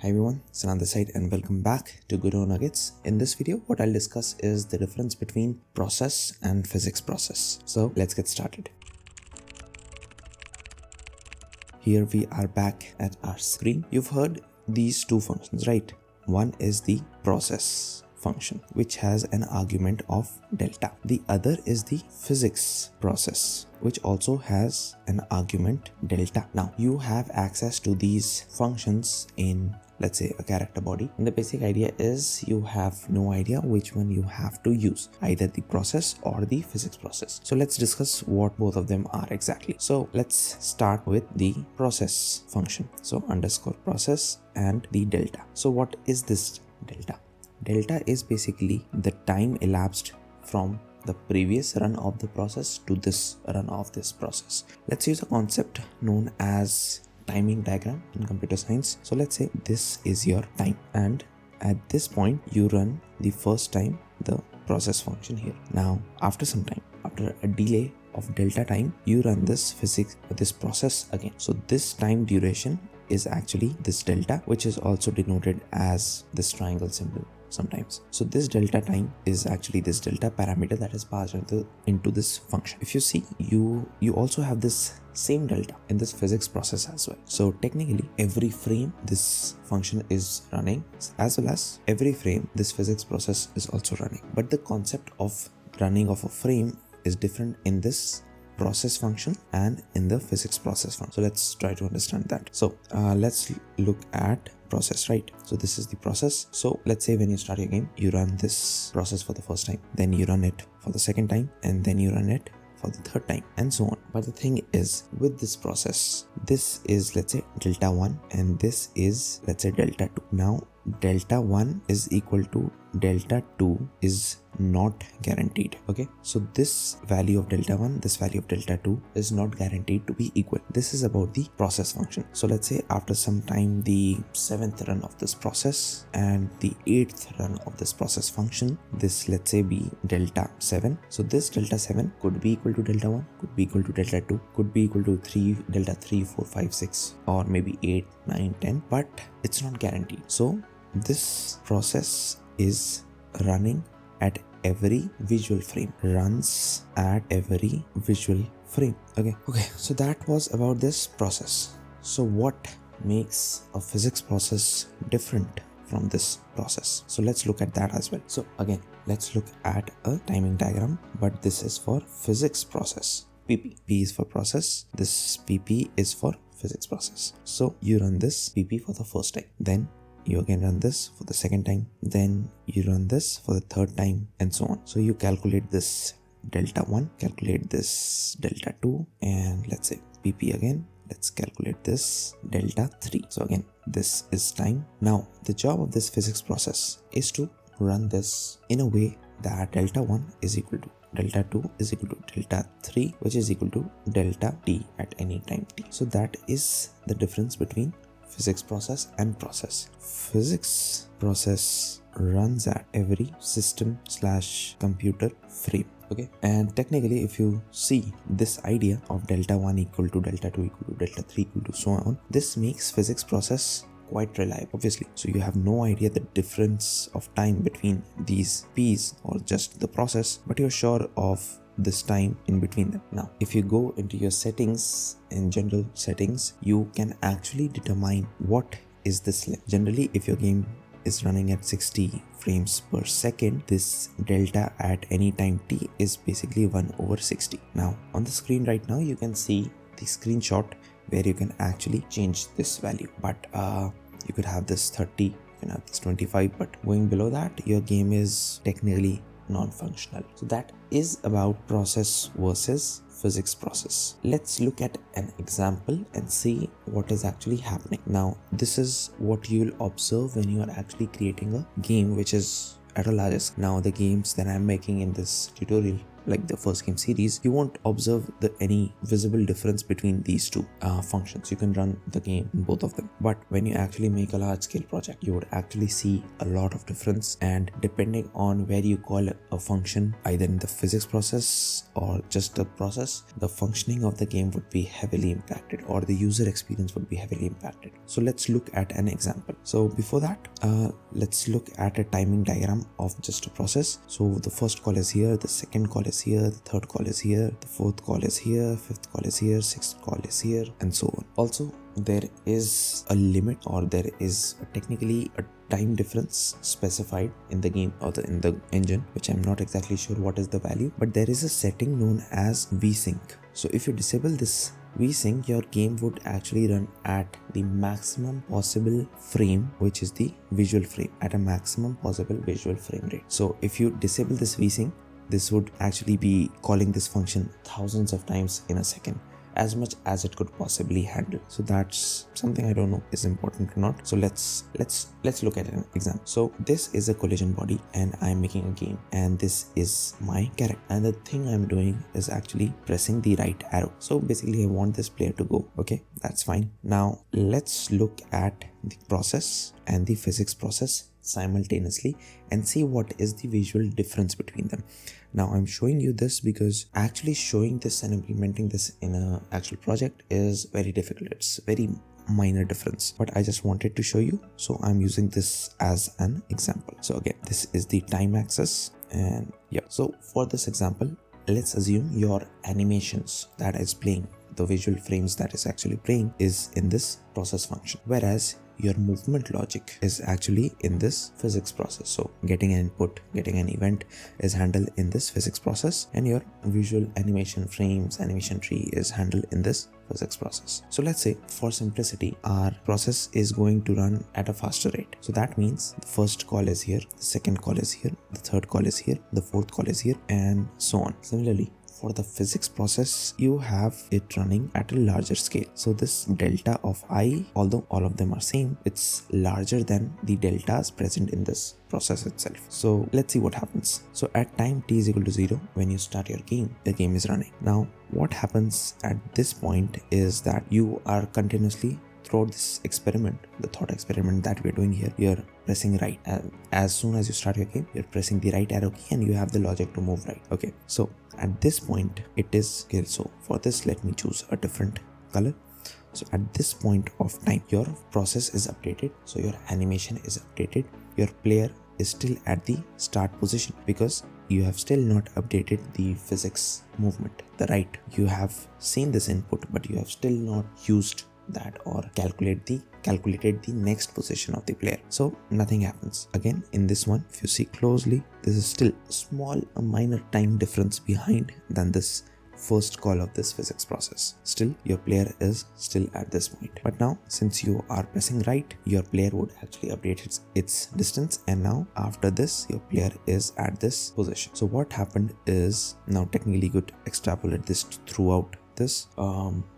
Hi everyone, Sanan this side and welcome back to Godot Nuggets. In this video, what I'll discuss is the difference between process and physics process. So let's get started. Here we are back at our screen. You've heard these two functions, right? One is the process function, which has an argument of delta. The other is the physics process, which also has an argument delta. Now you have access to these functions in, let's say, a character body, and the basic idea is you have no idea which one you have to use, either the process or the physics process. So let's discuss what both of them are exactly. So let's start with the process function. So underscore process and the delta. So what is this delta? Delta is basically the time elapsed from the previous run of the process to this run of this process. Let's use a concept known as timing diagram in computer science. So let's say this is your time, and at this point you run the first time the process function here. Now after some time, after a delay of delta time, you run this process again. So this time duration is actually this delta, which is also denoted as this triangle symbol sometimes. So this delta time is actually this delta parameter that is passed into this function. If you see, you also have this same delta in this physics process as well. So technically every frame this function is running, as well as every frame this physics process is also running. But the concept of running of a frame is different in this process function and in the physics process function. So let's try to understand that. So let's look at process, right? So this is the process. So let's say when you start your game, you run this process for the first time, then you run it for the second time, and then you run it for the third time, and so on. But the thing is, with this process, this is, let's say, delta 1 and this is, let's say, delta 2. Now delta 1 is equal to delta 2 is not guaranteed. Okay, so this value of delta 1, this value of delta 2 is not guaranteed to be equal. This is about the process function. So let's say after some time, the 7th run of this process and the 8th run of this process function, this, let's say, be delta 7. So this delta 7 could be equal to delta 1, could be equal to delta 2, could be equal to delta 3, 4, 5, 6, or maybe 8, 9, 10, but it's not guaranteed. So this process is running at every visual frame, runs at every visual frame. Okay, so that was about this process. So what makes a physics process different from this process? So let's look at that as well. So again, let's look at a timing diagram, but this is for physics process. PP. P is for process, this PP is for physics process. So you run this PP for the first time, then you again run this for the second time, then you run this for the third time, and so on. So you calculate this delta 1, calculate this delta 2, and let's say PP again. Let's calculate this delta 3. So again, this is time. Now the job of this physics process is to run this in a way that delta 1 is equal to delta 2 is equal to delta 3, which is equal to delta t at any time t. So that is the difference between physics process and process. Physics process runs at every system/computer frame. Okay, and technically if you see this idea of delta 1 equal to delta 2 equal to delta 3 equal to so on, this makes physics process quite reliable, obviously. So you have no idea the difference of time between these P's or just the process, but you're sure of this time in between them. Now if you go into your settings, in general settings, you can actually determine what is this length. Generally, if your game is running at 60 frames per second, this delta at any time t is basically 1 over 60. Now on the screen right now, you can see the screenshot where you can actually change this value, but you could have this 30, you can have this 25, but going below that, your game is technically non-functional. So that is about process versus physics process. Let's look at an example and see what is actually happening. Now this is what you'll observe when you are actually creating a game which is at a larger scale. Now the games that I'm making in this tutorial like the first game series, you won't observe any visible difference between these two functions. You can run the game in both of them, but when you actually make a large scale project, you would actually see a lot of difference, and depending on where you call a function, either in the physics process or just the process, the functioning of the game would be heavily impacted, or the user experience would be heavily impacted. So let's look at an example. So before that, let's look at a timing diagram of just a process. So the first call is here, the second call is here, the third call is here, the fourth call is here, fifth call is here, sixth call is here, and so on. Also, there is a limit, or there is technically a time difference specified in the game or in the engine, which I'm not exactly sure what is the value, but there is a setting known as vsync. So if you disable this vsync, your game would actually run at the maximum possible frame, which is the visual frame, at a maximum possible visual frame rate. So if you disable this vsync, this would actually be calling this function thousands of times in a second, as much as it could possibly handle. So that's something I don't know is important or not. So let's look at an example. So this is a collision body, and I'm making a game, and this is my character, and the thing I'm doing is actually pressing the right arrow. So basically I want this player to go. Okay, that's fine. Now let's look at the process and the physics process simultaneously and see what is the visual difference between them. Now I'm showing you this because actually showing this and implementing this in an actual project is very difficult. It's very minor difference, but I just wanted to show you, so I'm using this as an example. So again, this is the time axis, and yeah, so for this example, let's assume your animations that is playing, the visual frames that is actually playing, is in this process function, whereas your movement logic is actually in this physics process. So getting an input, getting an event is handled in this physics process, and your visual animation frames, animation tree is handled in this physics process. So let's say for simplicity, our process is going to run at a faster rate. So that means the first call is here, the second call is here, the third call is here, the fourth call is here, and so on. Similarly, for the physics process, you have it running at a larger scale. So this delta of I, although all of them are same, it's larger than the deltas present in this process itself. So let's see what happens. So at time t is equal to 0, when you start your game, the game is running. Now what happens at this point is that you are continuously, throughout this experiment, the thought experiment that we're doing here, you're pressing right. As soon as you start your game, you're pressing the right arrow key, and you have the logic to move right. Okay, so at this point it is okay. So for this, let me choose a different color. So at this point of time, your process is updated, so your animation is updated, your player is still at the start position, because you have still not updated the physics movement, the right. You have seen this input, but you have still not used that or calculated the next position of the player. So nothing happens. Again, in this one, if you see closely, this is still a minor time difference behind than this first call of this physics process. Still, your player is still at this point. But now, since you are pressing right, your player would actually update its distance, and now after this, your player is at this position. So what happened is, now technically you could extrapolate this throughout this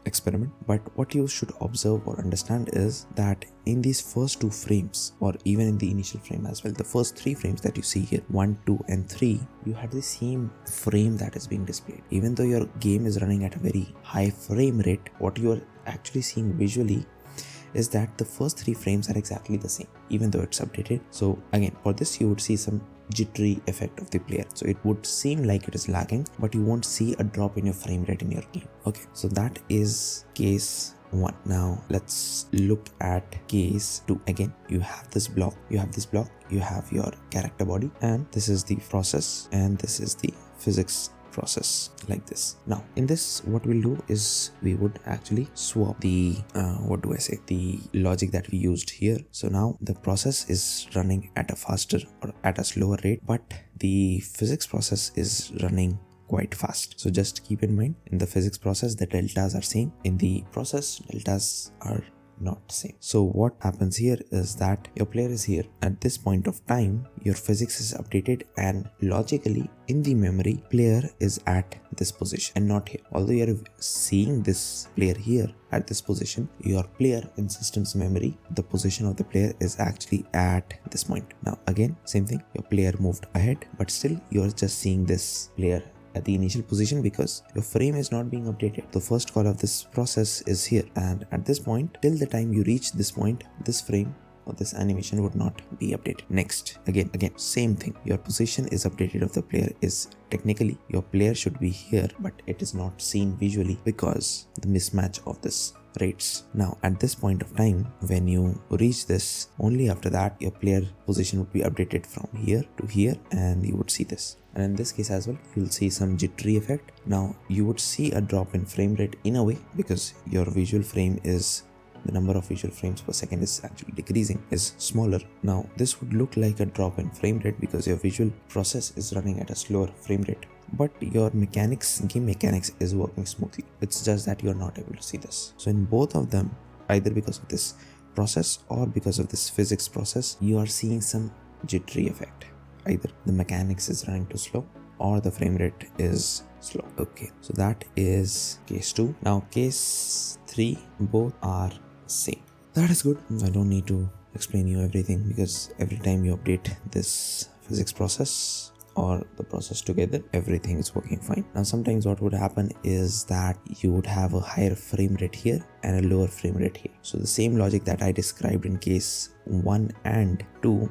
experiment, but what you should observe or understand is that in these first two frames, or even in the initial frame as well, the first three frames that you see here, 1, 2 and 3, you had the same frame that is being displayed. Even though your game is running at a very high frame rate, what you are actually seeing visually is that the first three frames are exactly the same, even though it's updated. So again, for this you would see some jittery effect of the player, so it would seem like it is lagging, but you won't see a drop in your frame rate in your game. Okay, so that is case 1. Now let's look at case 2. Again, you have this block, you have your character body, and this is the process, and this is the physics process, like this. Now in this, what we'll do is we would actually swap the the logic that we used here. So now the process is running at a faster or at a slower rate, but the physics process is running quite fast. So just keep in mind, in the physics process the deltas are same, in the process deltas are not same. So what happens here is that your player is here. At this point of time, your physics is updated, and logically in the memory, player is at this position and not here. Although you're seeing this player here at this position, your player in system's memory, the position of the player is actually at this point. Now again, same thing, your player moved ahead, but still you're just seeing this player at the initial position because your frame is not being updated. The first call of this process is here, and at this point, till the time you reach this point, this frame or this animation would not be updated. Next, again, same thing. Your position is updated of the player is technically your player should be here, but it is not seen visually because the mismatch of this rates. Now at this point of time, when you reach this, only after that your player position would be updated from here to here, and you would see this. And in this case as well, you'll see some jittery effect. Now you would see a drop in frame rate in a way because your visual frame is, the number of visual frames per second is actually decreasing, is smaller. Now this would look like a drop in frame rate because your visual process is running at a slower frame rate, but your mechanics, game mechanics is working smoothly. It's just that you're not able to see this. So in both of them, either because of this process or because of this physics process, you are seeing some jittery effect. Either the mechanics is running too slow or the frame rate is slow. Okay, so that is case 2. Now case 3, both are same. That is good. I don't need to explain you everything because every time you update this physics process or the process together, everything is working fine. Now sometimes what would happen is that you would have a higher frame rate here and a lower frame rate here. So the same logic that I described in case 1 and 2,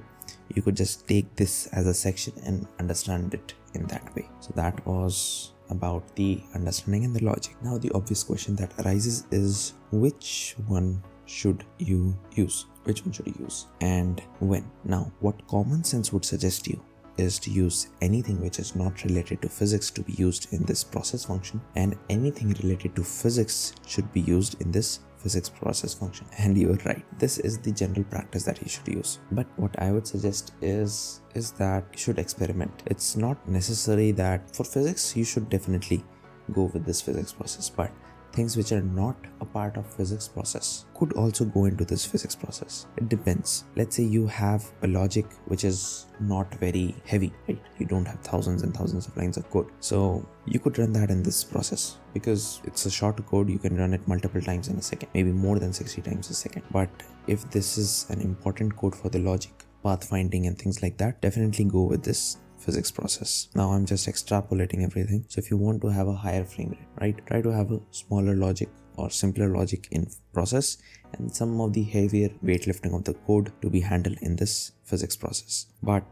you could just take this as a section and understand it in that way. So that was about the understanding and the logic. Now the obvious question that arises is, which one should you use? Which one should you use and when? Now what common sense would suggest you is to use anything which is not related to physics to be used in this process function, and anything related to physics should be used in this physics process function. And you're right, this is the general practice that you should use. But what I would suggest is that you should experiment. It's not necessary that for physics you should definitely go with this physics process, but things which are not a part of physics process could also go into this physics process. It depends. Let's say you have a logic which is not very heavy, right? You don't have thousands and thousands of lines of code. So you could run that in this process because it's a short code. You can run it multiple times in a second, maybe more than 60 times a second. But if this is an important code for the logic, pathfinding and things like that, definitely go with this physics process. Now I'm just extrapolating everything. So if you want to have a higher frame rate, right, try to have a smaller logic or simpler logic in process and some of the heavier weightlifting of the code to be handled in this physics process. But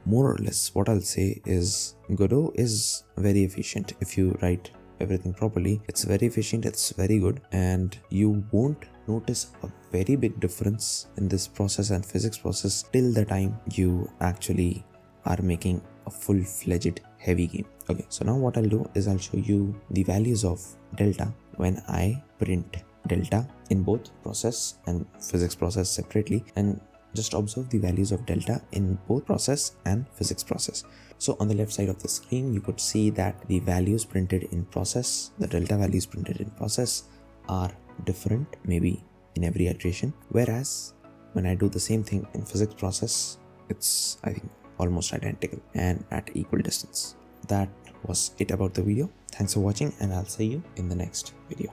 more or less what I'll say is Godot is very efficient. If you write everything properly, it's very efficient, it's very good, and you won't notice a very big difference in this process and physics process till the time you actually are making a full-fledged heavy game. Okay, so now what I'll do is I'll show you the values of delta when I print delta in both process and physics process separately, and just observe the values of delta in both process and physics process. So on the left side of the screen, you could see that the values printed in process, the delta values printed in process are different maybe in every iteration, whereas when I do the same thing in physics process, it's, I think, almost identical and at equal distance. That was it about the video. Thanks for watching, and I'll see you in the next video.